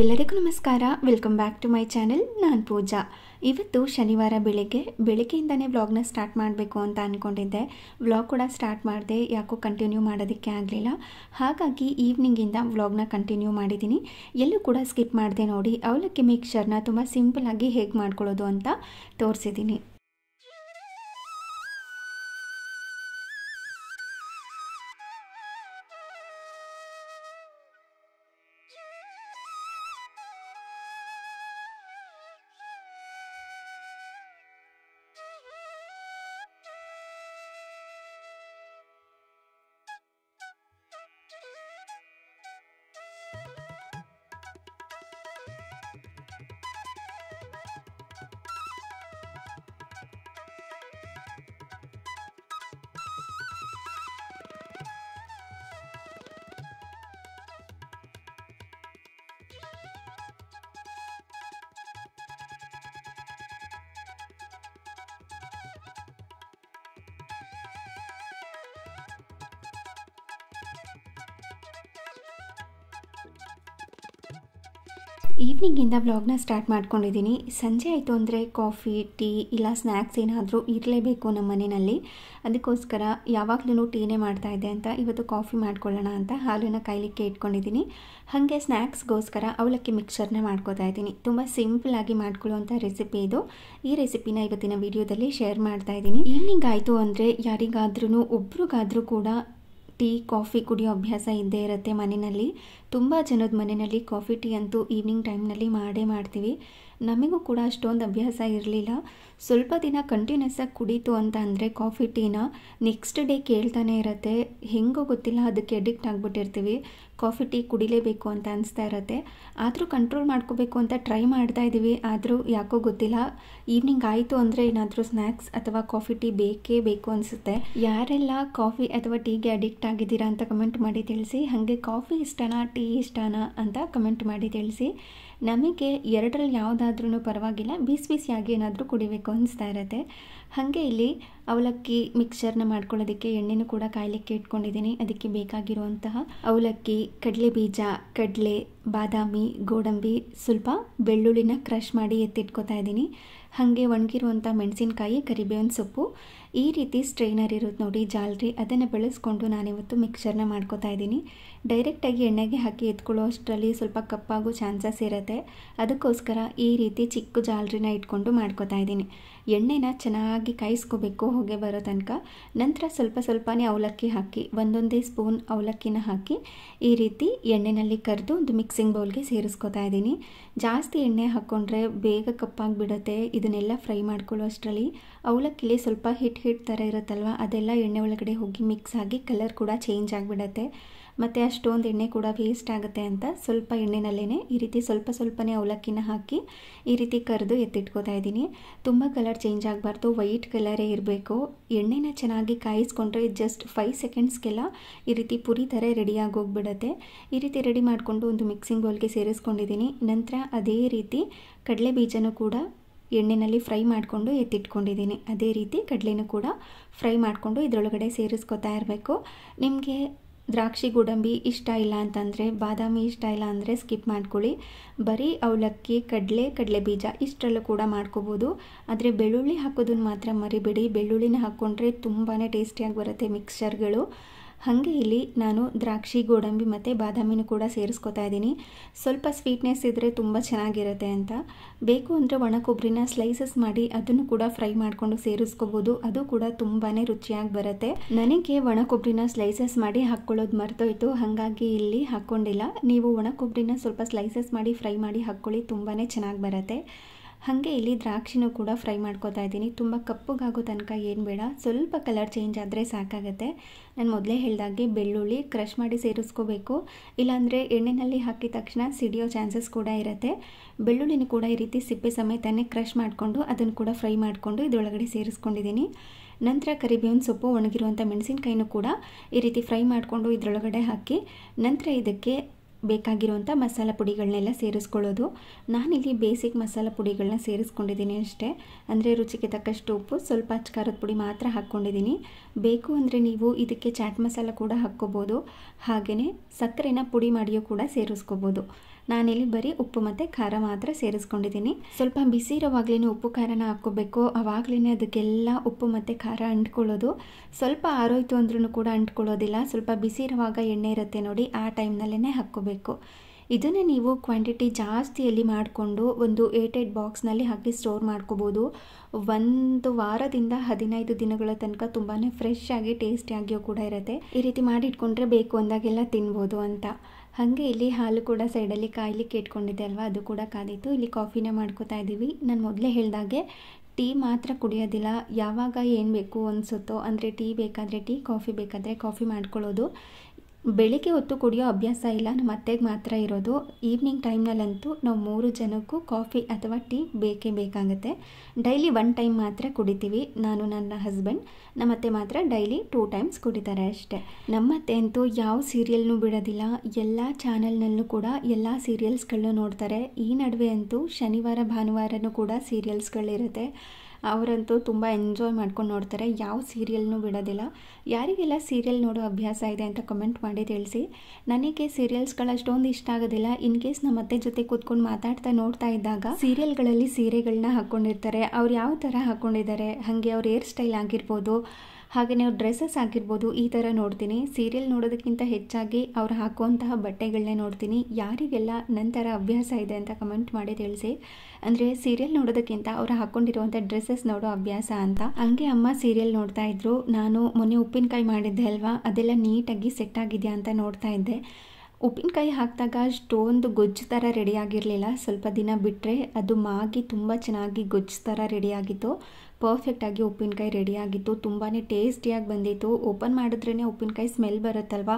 ಎಲ್ಲರಿಗೂ ನಮಸ್ಕಾರ. Welcome back to my channel. ನಾನು ಪೂಜಾ. ಇವತ್ತು ಶನಿವಾರ ಬೆಳಗ್ಗೆಯಿಂದನೇ ವ್ಲಾಗ್ನ ಸ್ಟಾರ್ಟ್ ಮಾಡಬೇಕು ಅಂತ ಅಂದ್ಕೊಂಡಿದ್ದೆ. ವ್ಲಾಗ್ ಕೂಡ ಸ್ಟಾರ್ಟ್ ಮಾಡಿದೆ, ಯಾಕೋ ಕಂಟಿನ್ಯೂ ಮಾಡೋದಕ್ಕೆ ಆಗಲಿಲ್ಲ. ಹಾಗಾಗಿ ಈವ್ನಿಂಗಿಂದ ವ್ಲಾಗ್ನ ಕಂಟಿನ್ಯೂ ಮಾಡಿದ್ದೀನಿ. ಎಲ್ಲೂ ಕೂಡ ಸ್ಕಿಪ್ ಮಾಡಿದೆ ನೋಡಿ. ಅವಲಕ್ಕಿ ಮಿಕ್ಸ್ಚರ್ನ ತುಂಬ ಸಿಂಪಲ್ಲಾಗಿ ಹೇಗೆ ಮಾಡ್ಕೊಳ್ಳೋದು ಅಂತ ತೋರಿಸಿದ್ದೀನಿ. ಈವ್ನಿಂಗಿಂದ ವ್ಲಾಗ್ನ ಸ್ಟಾರ್ಟ್ ಮಾಡ್ಕೊಂಡಿದ್ದೀನಿ. ಸಂಜೆ ಆಯಿತು ಅಂದರೆ ಕಾಫಿ, ಟೀ ಇಲ್ಲ ಸ್ನ್ಯಾಕ್ಸ್ ಏನಾದರೂ ಇರಲೇಬೇಕು ನಮ್ಮ ಮನೆಯಲ್ಲಿ. ಅದಕ್ಕೋಸ್ಕರ ಯಾವಾಗಲೂ ಟೀನೇ ಮಾಡ್ತಾಯಿದ್ದೆ ಅಂತ ಇವತ್ತು ಕಾಫಿ ಮಾಡ್ಕೊಳ್ಳೋಣ ಅಂತ ಹಾಲನ್ನು ಕಾಯಲಿಕ್ಕೆ ಇಟ್ಕೊಂಡಿದ್ದೀನಿ. ಹಾಗೆ ಸ್ನ್ಯಾಕ್ಸ್ಗೋಸ್ಕರ ಅವಲಕ್ಕಿ ಮಿಕ್ಸ್ಚರ್ನ ಮಾಡ್ಕೋತಾ ಇದ್ದೀನಿ. ತುಂಬ ಸಿಂಪಲ್ಲಾಗಿ ಮಾಡ್ಕೊಳ್ಳುವಂಥ ರೆಸಿಪಿ ಇದು. ಈ ರೆಸಿಪಿನ ಇವತ್ತಿನ ವಿಡಿಯೋದಲ್ಲಿ ಶೇರ್ ಮಾಡ್ತಾ ಇದ್ದೀನಿ. ಈವ್ನಿಂಗ್ ಆಯಿತು ಅಂದರೆ ಯಾರಿಗಾದ್ರೂ ಒಬ್ರಿಗಾದ್ರೂ ಕೂಡ ಟೀ ಕಾಫಿ ಕುಡಿಯೋ ಅಭ್ಯಾಸ ಇದ್ದೇ ಇರುತ್ತೆ ಮನೆಯಲ್ಲಿ. ತುಂಬ ಜನದ ಮನೆಯಲ್ಲಿ ಕಾಫಿ ಟೀ ಅಂತೂ ಈವ್ನಿಂಗ್ ಟೈಮ್ನಲ್ಲಿ ಮಾಡ್ತೀವಿ. ನಮಗೂ ಕೂಡ ಅಷ್ಟೊಂದು ಅಭ್ಯಾಸ ಇರಲಿಲ್ಲ. ಸ್ವಲ್ಪ ದಿನ ಕಂಟಿನ್ಯೂಸ್ ಆಗಿ ಕುಡೀತು ಅಂತ ಅಂದರೆ ಕಾಫಿ ಟೀನ ನೆಕ್ಸ್ಟ್ ಡೇ ಕೇಳ್ತಾನೆ ಇರುತ್ತೆ. ಹೆಂಗೋ ಗೊತ್ತಿಲ್ಲ, ಅದಕ್ಕೆ ಅಡಿಕ್ಟ್ ಆಗಿಬಿಟ್ಟಿರ್ತೀವಿ. ಕಾಫಿ ಟೀ ಕುಡಿಲೇಬೇಕು ಅಂತ ಅನಿಸ್ತಾ ಇರುತ್ತೆ. ಆದರೂ ಕಂಟ್ರೋಲ್ ಮಾಡ್ಕೋಬೇಕು ಅಂತ ಟ್ರೈ ಮಾಡ್ತಾ ಇದ್ದೀವಿ. ಆದರೂ ಯಾಕೋ ಗೊತ್ತಿಲ್ಲ, ಈವ್ನಿಂಗ್ ಆಯಿತು ಅಂದರೆ ಏನಾದರೂ ಸ್ನ್ಯಾಕ್ಸ್ ಅಥವಾ ಕಾಫಿ ಟೀ ಬೇಕೇ ಬೇಕು ಅನಿಸುತ್ತೆ. ಯಾರೆಲ್ಲ ಕಾಫಿ ಅಥವಾ ಟೀಗೆ ಅಡಿಕ್ಟ್ ಆಗಿದ್ದೀರಾ ಅಂತ ಕಮೆಂಟ್ ಮಾಡಿ ತಿಳಿಸಿ. ಹಾಗೆ ಕಾಫಿ ಇಷ್ಟನಾ ಟೀ ಇಷ್ಟನಾ ಅಂತ ಕಮೆಂಟ್ ಮಾಡಿ ತಿಳಿಸಿ. ನಮಗೆ ಎರಡರಲ್ಲಿ ಯಾವುದಾದ್ರೂ ಪರವಾಗಿಲ್ಲ, ಬಿಸಿಯಾಗಿ ಏನಾದರೂ ಕುಡಿಬೇಕು ಅನಿಸ್ತಾ ಇರುತ್ತೆ. ಹಾಗೆ ಇಲ್ಲಿ ಅವಲಕ್ಕಿ ಮಿಕ್ಸ್ಚರ್ನ ಮಾಡ್ಕೊಳ್ಳೋದಕ್ಕೆ ಎಣ್ಣೆನೂ ಕೂಡ ಕಾಯಲಿಕ್ಕೆ ಇಟ್ಕೊಂಡಿದ್ದೀನಿ. ಅದಕ್ಕೆ ಬೇಕಾಗಿರುವಂತಹ ಅವಲಕ್ಕಿ, ಕಡಲೆ ಬೀಜ, ಕಡಲೆ, ಬಾದಾಮಿ, ಗೋಡಂಬಿ, ಸ್ವಲ್ಪ ಬೆಳ್ಳುಳ್ಳಿನ ಕ್ರಷ್ ಮಾಡಿ ಎತ್ತಿಟ್ಕೊತಾ ಇದ್ದೀನಿ. ಹಾಗೆ ಒಣಗಿರುವಂಥ ಮೆಣಸಿನಕಾಯಿ, ಕರಿಬೇವಿನ ಸೊಪ್ಪು, ಈ ರೀತಿ ಸ್ಟ್ರೈನರ್ ಇರುತ್ತೆ ನೋಡಿ, ಜಾಲರಿ, ಅದನ್ನು ಬಳಸ್ಕೊಂಡು ನಾನಿವತ್ತು ಮಿಕ್ಸ್ಚರ್ನ ಮಾಡ್ಕೋತಾ ಇದ್ದೀನಿ. ಡೈರೆಕ್ಟಾಗಿ ಎಣ್ಣೆಗೆ ಹಾಕಿ ಎತ್ಕೊಳ್ಳೋ ಅಷ್ಟರಲ್ಲಿ ಸ್ವಲ್ಪ ಕಪ್ಪಾಗೋ ಚಾನ್ಸಸ್ ಇರುತ್ತೆ. ಅದಕ್ಕೋಸ್ಕರ ಈ ರೀತಿ ಚಿಕ್ಕ ಜಾಲರಿನ ಇಟ್ಕೊಂಡು ಮಾಡ್ಕೋತಾ ಇದ್ದೀನಿ. ಎಣ್ಣೆನ ಚೆನ್ನಾಗಿ ಕಾಯಿಸ್ಕೋಬೇಕು ಹೊಗೆ ಬರೋ ತನಕ. ನಂತರ ಸ್ವಲ್ಪನೇ ಅವಲಕ್ಕಿ ಹಾಕಿ, ಒಂದೊಂದೇ ಸ್ಪೂನ್ ಅವಲಕ್ಕಿನ ಹಾಕಿ ಈ ರೀತಿ ಎಣ್ಣೆಯಲ್ಲಿ ಕರೆದು ಒಂದು ಮಿಕ್ಸಿಂಗ್ ಬೌಲ್ಗೆ ಸೇರಿಸ್ಕೋತಾ ಇದ್ದೀನಿ. ಜಾಸ್ತಿ ಎಣ್ಣೆ ಹಾಕ್ಕೊಂಡ್ರೆ ಬೇಗ ಕಪ್ಪಾಗಿಬಿಡುತ್ತೆ. ಇದನ್ನೆಲ್ಲ ಫ್ರೈ ಮಾಡ್ಕೊಳ್ಳೋ ಅಷ್ಟರಲ್ಲಿ ಅವಲಕ್ಕಿಲಿ ಸ್ವಲ್ಪ ಹಿಟ್ ಥರ ಇರುತ್ತಲ್ವ, ಅದೆಲ್ಲ ಎಣ್ಣೆ ಒಳಗಡೆ ಹೋಗಿ ಮಿಕ್ಸ್ ಆಗಿ ಕಲರ್ ಕೂಡ ಚೇಂಜ್ ಆಗಿಬಿಡುತ್ತೆ. ಮತ್ತು ಅಷ್ಟೊಂದು ಎಣ್ಣೆ ಕೂಡ ವೇಸ್ಟ್ ಆಗುತ್ತೆ ಅಂತ ಸ್ವಲ್ಪ ಎಣ್ಣೆನಲ್ಲೇ ಈ ರೀತಿ ಸ್ವಲ್ಪನೇ ಅವಲಕ್ಕಿನ ಹಾಕಿ ಈ ರೀತಿ ಕರೆದು ಎತ್ತಿಟ್ಕೋತಾ ಇದ್ದೀನಿ. ತುಂಬ ಕಲರ್ ಚೇಂಜ್ ಆಗಬಾರ್ದು, ವೈಟ್ ಕಲರೇ ಇರಬೇಕು. ಎಣ್ಣೆನ ಚೆನ್ನಾಗಿ ಕಾಯಿಸ್ಕೊಂಡ್ರೆ ಜಸ್ಟ್ 5 ಸೆಕೆಂಡ್ಸ್ಗೆಲ್ಲ ಈ ರೀತಿ ಪುರಿ ಥರ ರೆಡಿಯಾಗಿ ಹೋಗ್ಬಿಡುತ್ತೆ. ಈ ರೀತಿ ರೆಡಿ ಮಾಡಿಕೊಂಡು ಒಂದು ಮಿಕ್ಸಿಂಗ್ ಬೌಲ್ಗೆ ಸೇರಿಸ್ಕೊಂಡಿದ್ದೀನಿ. ನಂತರ ಅದೇ ರೀತಿ ಕಡಲೆ ಬೀಜನೂ ಕೂಡ ಎಣ್ಣೆಯಲ್ಲಿ ಫ್ರೈ ಮಾಡಿಕೊಂಡು ಎತ್ತಿಟ್ಕೊಂಡಿದ್ದೀನಿ. ಅದೇ ರೀತಿ ಕಡಲೆನೂ ಕೂಡ ಫ್ರೈ ಮಾಡಿಕೊಂಡು ಇದರೊಳಗಡೆ ಸೇರಿಸ್ಕೊತಾ ಇರಬೇಕು. ನಿಮಗೆ ದ್ರಾಕ್ಷಿ, ಗೋಡಂಬಿ ಇಷ್ಟ ಇಲ್ಲ ಅಂತಂದರೆ, ಬಾದಾಮಿ ಇಷ್ಟ ಇಲ್ಲ ಅಂದರೆ ಸ್ಕಿಪ್ ಮಾಡ್ಕೊಳ್ಳಿ. ಬರೀ ಅವಲಕ್ಕಿ, ಕಡಲೆ ಬೀಜ ಇಷ್ಟರಲ್ಲೂ ಕೂಡ ಮಾಡ್ಕೋಬೋದು. ಆದರೆ ಬೆಳ್ಳುಳ್ಳಿ ಹಾಕೋದನ್ನು ಮಾತ್ರ ಮರಿಬೇಡಿ. ಬೆಳ್ಳುಳ್ಳಿನ ಹಾಕ್ಕೊಂಡ್ರೆ ತುಂಬಾ ಟೇಸ್ಟಿಯಾಗಿ ಬರುತ್ತೆ ಮಿಕ್ಸ್ಚರ್ಗಳು. ಹಾಗೆ ಇಲ್ಲಿ ನಾನು ದ್ರಾಕ್ಷಿ, ಗೋಡಂಬಿ ಮತ್ತು ಬಾದಾಮಿನೂ ಕೂಡ ಸೇರಿಸ್ಕೊತಾ ಇದ್ದೀನಿ. ಸ್ವಲ್ಪ ಸ್ವೀಟ್ನೆಸ್ ಇದ್ದರೆ ತುಂಬ ಚೆನ್ನಾಗಿರುತ್ತೆ ಅಂತ. ಬೇಕು ಅಂದರೆ ಒಣ ಕೊಬ್ಬರಿನ ಸ್ಲೈಸಸ್ ಮಾಡಿ ಅದನ್ನು ಕೂಡ ಫ್ರೈ ಮಾಡಿಕೊಂಡು ಸೇರಿಸ್ಕೋಬೋದು. ಅದು ಕೂಡ ತುಂಬಾ ರುಚಿಯಾಗಿ ಬರುತ್ತೆ. ನನಗೆ ಒಣ ಕೊಬ್ಬರಿನ ಸ್ಲೈಸಸ್ ಮಾಡಿ ಹಾಕ್ಕೊಳ್ಳೋದು ಮರ್ತೋಯ್ತು, ಹಾಗಾಗಿ ಇಲ್ಲಿ ಹಾಕ್ಕೊಂಡಿಲ್ಲ. ನೀವು ಒಣ ಕೊಬ್ಬರಿನ ಸ್ವಲ್ಪ ಸ್ಲೈಸಸ್ ಮಾಡಿ ಫ್ರೈ ಮಾಡಿ ಹಾಕ್ಕೊಳ್ಳಿ, ತುಂಬಾ ಚೆನ್ನಾಗಿ ಬರುತ್ತೆ. ಹಾಗೆ ಇಲ್ಲಿ ದ್ರಾಕ್ಷಿನೂ ಕೂಡ ಫ್ರೈ ಮಾಡ್ಕೋತಾ ಇದ್ದೀನಿ. ತುಂಬ ಕಪ್ಪಗಾಗೋ ತನಕ ಏನು ಬೇಡ, ಸ್ವಲ್ಪ ಕಲರ್ ಚೇಂಜ್ ಆದರೆ ಸಾಕಾಗುತ್ತೆ. ನಾನು ಮೊದಲೇ ಹೇಳಿದಾಗೆ ಬೆಳ್ಳುಳ್ಳಿ ಕ್ರಷ್ ಮಾಡಿ ಸೇರಿಸ್ಕೋಬೇಕು, ಇಲ್ಲಾಂದರೆ ಎಣ್ಣೆಯಲ್ಲಿ ಹಾಕಿದ ತಕ್ಷಣ ಸಿಡಿಯೋ ಚಾನ್ಸಸ್ ಕೂಡ ಇರುತ್ತೆ. ಬೆಳ್ಳುಳ್ಳಿನೂ ಕೂಡ ಈ ರೀತಿ ಸಿಪ್ಪೆ ಸಮೇತನೇ ಕ್ರಷ್ ಮಾಡಿಕೊಂಡು ಅದನ್ನು ಕೂಡ ಫ್ರೈ ಮಾಡಿಕೊಂಡು ಇದರೊಳಗಡೆ ಸೇರಿಸ್ಕೊಂಡಿದ್ದೀನಿ. ನಂತರ ಕರಿಬೇವಿನ ಸೊಪ್ಪು, ಒಣಗಿರುವಂಥ ಮೆಣಸಿನಕಾಯಿನೂ ಕೂಡ ಈ ರೀತಿ ಫ್ರೈ ಮಾಡಿಕೊಂಡು ಇದರೊಳಗಡೆ ಹಾಕಿ ನಂತರ ಇದಕ್ಕೆ ಬೇಕಾಗಿರುವಂಥ ಮಸಾಲ ಪುಡಿಗಳನ್ನೆಲ್ಲ ಸೇರಿಸ್ಕೊಳ್ಳೋದು. ನಾನಿಲ್ಲಿ ಬೇಸಿಕ್ ಮಸಾಲ ಪುಡಿಗಳನ್ನ ಸೇರಿಸ್ಕೊಂಡಿದ್ದೀನಿ ಅಷ್ಟೇ. ಅಂದರೆ ರುಚಿಗೆ ತಕ್ಕಷ್ಟು ಉಪ್ಪು, ಸ್ವಲ್ಪ ಅಚ್ಕಾರದ ಪುಡಿ ಮಾತ್ರ ಹಾಕ್ಕೊಂಡಿದ್ದೀನಿ. ಬೇಕು ಅಂದರೆ ನೀವು ಇದಕ್ಕೆ ಚಾಟ್ ಮಸಾಲ ಕೂಡ ಹಾಕ್ಕೋಬೋದು. ಹಾಗೆಯೇ ಸಕ್ಕರೆನ ಪುಡಿ ಮಾಡಿಯೂ ಕೂಡ ಸೇರಿಸ್ಕೋಬೋದು. ನಾನಿಲ್ಲಿ ಬರೀ ಉಪ್ಪು ಮತ್ತು ಖಾರ ಮಾತ್ರ ಸೇರಿಸ್ಕೊಂಡಿದ್ದೀನಿ. ಸ್ವಲ್ಪ ಬಿಸಿ ಇರೋವಾಗ್ಲೇ ಉಪ್ಪು ಖಾರನ ಹಾಕ್ಕೋಬೇಕು, ಆವಾಗಲೇ ಅದಕ್ಕೆಲ್ಲ ಉಪ್ಪು ಮತ್ತು ಖಾರ ಅಂಟ್ಕೊಳ್ಳೋದು. ಸ್ವಲ್ಪ ಆರೋಯ್ತು ಅಂದ್ರೂ ಕೂಡ ಅಂಟ್ಕೊಳ್ಳೋದಿಲ್ಲ. ಸ್ವಲ್ಪ ಬಿಸಿ ಇರುವಾಗ ಎಣ್ಣೆ ಇರುತ್ತೆ ನೋಡಿ, ಆ ಟೈಮ್ನಲ್ಲೇ ಹಾಕ್ಕೋಬೇಕು. ಇದನ್ನು ನೀವು ಕ್ವಾಂಟಿಟಿ ಜಾಸ್ತಿಯಲ್ಲಿ ಮಾಡಿಕೊಂಡು ಒಂದು 8 ಬಾಕ್ಸ್ನಲ್ಲಿ ಹಾಕಿ ಸ್ಟೋರ್ ಮಾಡ್ಕೋಬೋದು. 1 ವಾರದಿಂದ 15 ದಿನಗಳ ತನಕ ತುಂಬಾ ಫ್ರೆಶ್ ಆಗಿ ಟೇಸ್ಟಿಯಾಗಿಯೂ ಕೂಡ ಇರುತ್ತೆ. ಈ ರೀತಿ ಮಾಡಿಟ್ಕೊಂಡ್ರೆ ಬೇಕು ಅಂದಾಗೆಲ್ಲ ತಿನ್ಬೋದು ಅಂತ. ಹಾಗೆ ಇಲ್ಲಿ ಹಾಲು ಕೂಡ ಸೈಡಲ್ಲಿ ಕಾಯ್ಲಿಕ್ಕೆ ಇಟ್ಕೊಂಡಿದ್ದೆ ಅಲ್ವಾ, ಅದು ಕೂಡ ಕಾದಿತ್ತು. ಇಲ್ಲಿ ಕಾಫಿನ ಮಾಡ್ಕೋತಾ ಇದ್ದೀವಿ. ನಾನು ಮೊದಲೇ ಹೇಳಿದಾಗೆ ಟೀ ಮಾತ್ರ ಕುಡಿಯೋದಿಲ್ಲ, ಯಾವಾಗ ಏನು ಬೇಕು ಅನಿಸುತ್ತೋ ಅಂದರೆ ಟೀ ಬೇಕಾದರೆ ಟೀ, ಕಾಫಿ ಬೇಕಾದರೆ ಕಾಫಿ ಮಾಡ್ಕೊಳ್ಳೋದು. ಬೆಳಿಗ್ಗೆ ಹೊತ್ತು ಕುಡಿಯೋ ಅಭ್ಯಾಸ ಇಲ್ಲ, ನಮ್ಮ ಅತ್ತೆಗೆ ಮಾತ್ರ ಇರೋದು. ಈವ್ನಿಂಗ್ ಟೈಮ್ನಲ್ಲಂತೂ ನಾವು 3 ಜನಕ್ಕೂ ಕಾಫಿ ಅಥವಾ ಟೀ ಬೇಕೇ ಬೇಕಾಗುತ್ತೆ. ಡೈಲಿ 1 ಟೈಮ್ ಮಾತ್ರ ಕುಡಿತೀವಿ, ನಾನು ನನ್ನ ಹಸ್ಬೆಂಡ್. ನಮ್ಮ ಅತ್ತೆ ಮಾತ್ರ ಡೈಲಿ 2 ಟೈಮ್ಸ್ ಕುಡಿತಾರೆ ಅಷ್ಟೇ. ನಮ್ಮ ಅತ್ತೆ ಅಂತೂ ಯಾವ ಸೀರಿಯಲ್ನೂ ಬಿಡೋದಿಲ್ಲ, ಎಲ್ಲ ಚಾನಲ್ನಲ್ಲೂ ಕೂಡ ಎಲ್ಲ ಸೀರಿಯಲ್ಸ್ಗಳನ್ನೂ ನೋಡ್ತಾರೆ. ಈ ನಡುವೆ ಅಂತೂ ಶನಿವಾರ ಭಾನುವಾರನೂ ಕೂಡ ಸೀರಿಯಲ್ಸ್ಗಳಿರುತ್ತೆ. ಅವರಂತೂ ತುಂಬ ಎಂಜಾಯ್ ಮಾಡ್ಕೊಂಡು ನೋಡ್ತಾರೆ, ಯಾವ ಸೀರಿಯಲ್ನೂ ಬಿಡೋದಿಲ್ಲ. ಯಾರಿಗೆಲ್ಲ ಸೀರಿಯಲ್ ನೋಡೋ ಅಭ್ಯಾಸ ಇದೆ ಅಂತ ಕಮೆಂಟ್ ಮಾಡಿ ತಿಳಿಸಿ. ನನಗೆ ಸೀರಿಯಲ್ಸ್ಗಳು ಅಷ್ಟೊಂದು ಇಷ್ಟ ಆಗೋದಿಲ್ಲ. ಇನ್ ಕೇಸ್ ನಮ್ಮ ಅತ್ತೆ ಜೊತೆ ಕೂತ್ಕೊಂಡು ಮಾತಾಡ್ತಾ ನೋಡ್ತಾ ಇದ್ದಾಗ ಸೀರಿಯಲ್ಗಳಲ್ಲಿ ಸೀರೆಗಳನ್ನ ಹಾಕ್ಕೊಂಡಿರ್ತಾರೆ, ಅವ್ರು ಯಾವ ಥರ ಹಾಕ್ಕೊಂಡಿದ್ದಾರೆ, ಹಾಗೆ ಅವ್ರ ಹೇರ್ ಸ್ಟೈಲ್ ಆಗಿರ್ಬೋದು, ಹಾಗೆಯೇ ಅವ್ರ ಡ್ರೆಸ್ಸಸ್ ಆಗಿರ್ಬೋದು, ಈ ಥರ ನೋಡ್ತೀನಿ. ಸೀರಿಯಲ್ ನೋಡೋದಕ್ಕಿಂತ ಹೆಚ್ಚಾಗಿ ಅವ್ರು ಹಾಕುವಂತಹ ಬಟ್ಟೆಗಳನ್ನೇ ನೋಡ್ತೀನಿ. ಯಾರಿಗೆಲ್ಲ ನನ್ನ ಥರ ಅಭ್ಯಾಸ ಇದೆ ಅಂತ ಕಮೆಂಟ್ ಮಾಡಿ ತಿಳಿಸಿ. ಅಂದರೆ ಸೀರಿಯಲ್ ನೋಡೋದಕ್ಕಿಂತ ಅವ್ರು ಹಾಕ್ಕೊಂಡಿರುವಂಥ ಡ್ರೆಸ್ಸಸ್ ನೋಡೋ ಅಭ್ಯಾಸ ಅಂತ. ಹಂಗೆ ಅಮ್ಮ ಸೀರಿಯಲ್ ನೋಡ್ತಾ ಇದ್ರು, ನಾನು ಮೊನ್ನೆ ಉಪ್ಪಿನಕಾಯಿ ಮಾಡಿದ್ದೆ ಅಲ್ವಾ, ಅದೆಲ್ಲ ನೀಟಾಗಿ ಸೆಟ್ ಆಗಿದೆಯಾ ಅಂತ ನೋಡ್ತಾ ಇದ್ದೆ. ಉಪ್ಪಿನಕಾಯಿ ಹಾಕಿದಾಗ ಅಷ್ಟೊಂದು ಗೊಜ್ಜು ಥರ ರೆಡಿಯಾಗಿರಲಿಲ್ಲ. ಸ್ವಲ್ಪ ದಿನ ಬಿಟ್ಟರೆ ಅದು ಮಾಗಿ ತುಂಬ ಚೆನ್ನಾಗಿ ಗೊಜ್ಜು ಥರ ರೆಡಿಯಾಗಿತ್ತು. ಪರ್ಫೆಕ್ಟಾಗಿ ಉಪ್ಪಿನಕಾಯಿ ರೆಡಿಯಾಗಿತ್ತು, ತುಂಬಾ ಟೇಸ್ಟಿಯಾಗಿ ಬಂದಿತ್ತು. ಓಪನ್ ಮಾಡಿದ್ರೇ ಉಪ್ಪಿನಕಾಯಿ ಸ್ಮೆಲ್ ಬರುತ್ತಲ್ವ,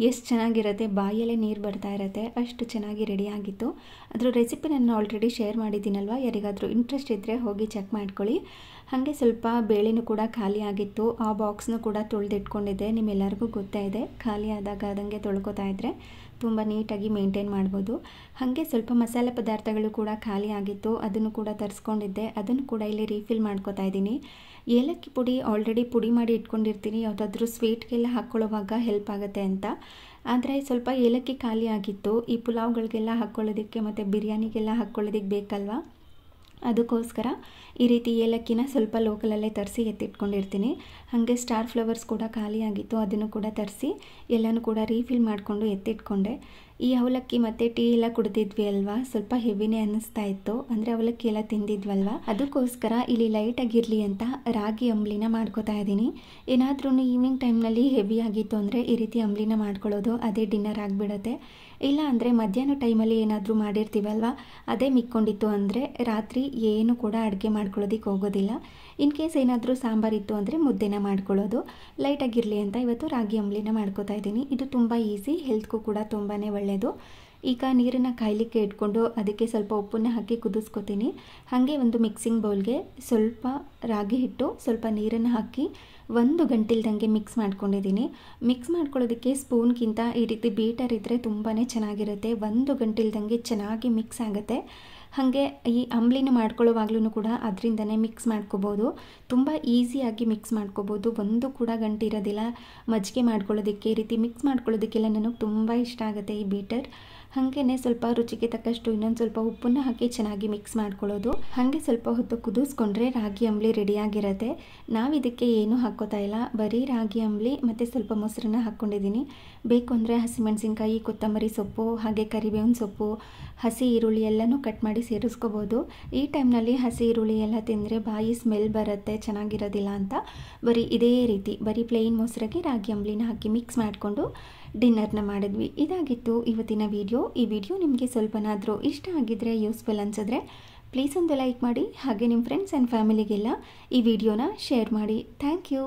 ಎಷ್ಟು ಚೆನ್ನಾಗಿರುತ್ತೆ, ಬಾಯಲ್ಲೇ ನೀರು ಬರ್ತಾ ಇರುತ್ತೆ, ಅಷ್ಟು ಚೆನ್ನಾಗಿ ರೆಡಿಯಾಗಿತ್ತು. ಅದರ ರೆಸಿಪಿ ನಾನು ಆಲ್ರೆಡಿ ಶೇರ್ ಮಾಡಿದ್ದೀನಲ್ವ, ಯಾರಿಗಾದರೂ ಇಂಟ್ರೆಸ್ಟ್ ಇದ್ದರೆ ಹೋಗಿ ಚೆಕ್ ಮಾಡ್ಕೊಳ್ಳಿ. ಹಾಗೆ ಸ್ವಲ್ಪ ಬೇಳೆನೂ ಕೂಡ ಖಾಲಿ ಆಗಿತ್ತು, ಆ ಬಾಕ್ಸ್ನೂ ಕೂಡ ತೊಳೆದಿಟ್ಕೊಂಡಿದ್ದೆ. ನಿಮ್ಮೆಲ್ಲರಿಗೂ ಗೊತ್ತೇ ಇದೆ, ಖಾಲಿ ಆದಾಗ ಅದಂಗೆ ತೊಳ್ಕೊತಾ ಇದ್ದರೆ ತುಂಬ ನೀಟಾಗಿ ಮೇಂಟೈನ್ ಮಾಡ್ಬೋದು. ಹಾಗೆ ಸ್ವಲ್ಪ ಮಸಾಲೆ ಪದಾರ್ಥಗಳು ಕೂಡ ಖಾಲಿ ಆಗಿತ್ತು, ಅದನ್ನು ಕೂಡ ತರಿಸ್ಕೊಂಡಿದ್ದೆ. ಅದನ್ನು ಕೂಡ ಇಲ್ಲಿ ರೀಫಿಲ್ ಮಾಡ್ಕೋತಾ ಇದ್ದೀನಿ. ಏಲಕ್ಕಿ ಪುಡಿ ಆಲ್ರೆಡಿ ಪುಡಿ ಮಾಡಿ ಇಟ್ಕೊಂಡಿರ್ತೀನಿ, ಯಾವುದಾದ್ರೂ ಸ್ವೀಟ್ಗೆಲ್ಲ ಹಾಕ್ಕೊಳ್ಳೋವಾಗ ಹೆಲ್ಪ್ ಆಗುತ್ತೆ ಅಂತ. ಆದರೆ ಸ್ವಲ್ಪ ಏಲಕ್ಕಿ ಖಾಲಿ ಆಗಿತ್ತು, ಈ ಪುಲಾವ್ಗಳಿಗೆಲ್ಲ ಹಾಕ್ಕೊಳ್ಳೋದಕ್ಕೆ ಮತ್ತು ಬಿರಿಯಾನಿಗೆಲ್ಲ ಹಾಕ್ಕೊಳ್ಳೋದಕ್ಕೆ ಬೇಕಲ್ವ, ಅದಕ್ಕೋಸ್ಕರ ಈ ರೀತಿ ಏಲಕ್ಕಿನ ಸ್ವಲ್ಪ ಲೋಕಲಲ್ಲೇ ತರಿಸಿ ಎತ್ತಿಟ್ಕೊಂಡಿರ್ತೀನಿ. ಹಾಗೆ ಸ್ಟಾರ್ ಫ್ಲವರ್ಸ್ ಕೂಡ ಖಾಲಿ ಆಗಿತ್ತು, ಅದನ್ನು ಕೂಡ ತರಿಸಿ ಎಲ್ಲನೂ ಕೂಡ ರೀಫಿಲ್ ಮಾಡಿಕೊಂಡು ಎತ್ತಿಟ್ಕೊಂಡೆ. ಈ ಅವಲಕ್ಕಿ ಮತ್ತು ಟೀ ಎಲ್ಲ ಕುಡಿದಿದ್ವಿ ಅಲ್ವಾ, ಸ್ವಲ್ಪ ಹೆವಿನೇ ಅನ್ನಿಸ್ತಾ ಇತ್ತು, ಅಂದರೆ ಅವಲಕ್ಕಿ ಎಲ್ಲ ತಿಂದಿದ್ವಲ್ವ, ಅದಕ್ಕೋಸ್ಕರ ಇಲ್ಲಿ ಲೈಟಾಗಿರಲಿ ಅಂತ ರಾಗಿ ಅಂಬ್ಲಿನ ಮಾಡ್ಕೋತಾ ಇದ್ದೀನಿ. ಏನಾದ್ರೂ ಈವ್ನಿಂಗ್ ಟೈಮ್ನಲ್ಲಿ ಹೆವಿ ಆಗಿತ್ತು ಅಂದರೆ ಈ ರೀತಿ ಅಂಬ್ಲಿನ ಮಾಡ್ಕೊಳ್ಳೋದು, ಅದೇ ಡಿನ್ನರ್ ಆಗಿಬಿಡುತ್ತೆ. ಇಲ್ಲ ಅಂದರೆ ಮಧ್ಯಾಹ್ನ ಟೈಮಲ್ಲಿ ಏನಾದರೂ ಮಾಡಿರ್ತೀವಲ್ವ, ಅದೇ ಮಿಕ್ಕೊಂಡಿತ್ತು ಅಂದರೆ ರಾತ್ರಿ ಏನು ಕೂಡ ಅಡುಗೆ ಮಾಡ್ಕೊಳ್ಳೋದಕ್ಕೆ ಹೋಗೋದಿಲ್ಲ. ಇನ್ ಕೇಸ್ ಏನಾದರೂ ಸಾಂಬಾರಿತ್ತು ಅಂದರೆ ಮುದ್ದೆನ ಮಾಡ್ಕೊಳ್ಳೋದು. ಲೈಟಾಗಿರಲಿ ಅಂತ ಇವತ್ತು ರಾಗಿ ಅಂಬ್ಲಿನ ಮಾಡ್ಕೋತಾ ಇದ್ದೀನಿ. ಇದು ತುಂಬ ಈಸಿ, ಹೆಲ್ತ್ಗೂ ಕೂಡ ತುಂಬಾ ಒಳ್ಳೆಯದು. ಈಗ ನೀರನ್ನು ಕಾಯಲಿಕ್ಕೆ ಇಟ್ಕೊಂಡು ಅದಕ್ಕೆ ಸ್ವಲ್ಪ ಉಪ್ಪನ್ನು ಹಾಕಿ ಕುದಿಸ್ಕೊತೀನಿ. ಹಾಗೆ ಒಂದು ಮಿಕ್ಸಿಂಗ್ ಬೌಲ್ಗೆ ಸ್ವಲ್ಪ ರಾಗಿ ಹಿಟ್ಟು, ಸ್ವಲ್ಪ ನೀರನ್ನು ಹಾಕಿ 1 ಗಂಟೆಲ್ದಂಗೆ ಮಿಕ್ಸ್ ಮಾಡ್ಕೊಂಡಿದ್ದೀನಿ. ಮಿಕ್ಸ್ ಮಾಡ್ಕೊಳ್ಳೋದಕ್ಕೆ ಸ್ಪೂನ್ಗಿಂತ ಈ ರೀತಿ ಬೀಟರ್ ಇದ್ದರೆ ತುಂಬಾ ಚೆನ್ನಾಗಿರುತ್ತೆ. 1 ಗಂಟೆಲ್ದಂಗೆ ಚೆನ್ನಾಗಿ ಮಿಕ್ಸ್ ಆಗುತ್ತೆ. ಹಾಗೆ ಈ ಅಂಬ್ಲಿನ ಮಾಡ್ಕೊಳ್ಳೋವಾಗ್ಲೂ ಕೂಡ ಅದರಿಂದನೇ ಮಿಕ್ಸ್ ಮಾಡ್ಕೋಬೋದು. ತುಂಬ ಈಸಿಯಾಗಿ ಮಿಕ್ಸ್ ಮಾಡ್ಕೋಬೋದು, ಒಂದು ಕೂಡ ಗಂಟೆ ಇರೋದಿಲ್ಲ. ಮಜ್ಜಿಗೆ ಮಾಡ್ಕೊಳ್ಳೋದಕ್ಕೆ ಈ ರೀತಿ ಮಿಕ್ಸ್ ಮಾಡ್ಕೊಳ್ಳೋದಕ್ಕೆಲ್ಲ ನನಗೆ ತುಂಬ ಇಷ್ಟ ಆಗುತ್ತೆ ಈ ಬೀಟರ್. ಹಾಗೆಯೇ ಸ್ವಲ್ಪ ರುಚಿಗೆ ತಕ್ಕಷ್ಟು ಇನ್ನೊಂದು ಸ್ವಲ್ಪ ಉಪ್ಪನ್ನು ಹಾಕಿ ಚೆನ್ನಾಗಿ ಮಿಕ್ಸ್ ಮಾಡ್ಕೊಳ್ಳೋದು. ಹಾಗೆ ಸ್ವಲ್ಪ ಹೊತ್ತು ಕುದಿಸ್ಕೊಂಡ್ರೆ ರಾಗಿ ಅಂಬ್ಲಿ ರೆಡಿಯಾಗಿರುತ್ತೆ. ನಾವು ಇದಕ್ಕೆ ಏನೂ ಹಾಕ್ಕೋತಾ ಇಲ್ಲ, ಬರೀ ರಾಗಿ ಅಂಬ್ಲಿ ಮತ್ತು ಸ್ವಲ್ಪ ಮೊಸರನ್ನ ಹಾಕ್ಕೊಂಡಿದ್ದೀನಿ. ಬೇಕು ಅಂದರೆ ಹಸಿಮೆಣಸಿನ್ಕಾಯಿ, ಕೊತ್ತಂಬರಿ ಸೊಪ್ಪು, ಹಾಗೆ ಕರಿಬೇವಿನ ಸೊಪ್ಪು, ಹಸಿ ಈರುಳ್ಳಿ ಎಲ್ಲನೂ ಕಟ್ ಮಾಡಿ ಸೇರಿಸ್ಕೋಬೋದು. ಈ ಟೈಮ್ನಲ್ಲಿ ಹಸಿ ಈರುಳ್ಳಿ ಎಲ್ಲ ತಿಂದರೆ ಬಾಯಿ ಸ್ಮೆಲ್ ಬರುತ್ತೆ, ಚೆನ್ನಾಗಿರೋದಿಲ್ಲ ಅಂತ ಬರೀ ಇದೇ ರೀತಿ ಬರೀ ಪ್ಲೇನ್ ಮೊಸರಿಗೆ ರಾಗಿ ಅಂಬ್ಲಿನ ಹಾಕಿ ಮಿಕ್ಸ್ ಮಾಡಿಕೊಂಡು ಡಿನ್ನರ್ನ ಮಾಡಿದ್ವಿ. ಇದಾಗಿತ್ತು ಇವತ್ತಿನ ವಿಡಿಯೋ. ಈ ವಿಡಿಯೋ ನಿಮಗೆ ಸ್ವಲ್ಪನಾದರೂ ಇಷ್ಟ ಆಗಿದ್ದರೆ, ಯೂಸ್ಫುಲ್ ಅನಿಸಿದ್ರೆ ಪ್ಲೀಸ್ ಒಂದು ಲೈಕ್ ಮಾಡಿ. ಹಾಗೆ ನಿಮ್ಮ ಫ್ರೆಂಡ್ಸ್ ಆ್ಯಂಡ್ ಫ್ಯಾಮಿಲಿಗೆಲ್ಲ ಈ ವಿಡಿಯೋನ ಶೇರ್ ಮಾಡಿ. Thank you.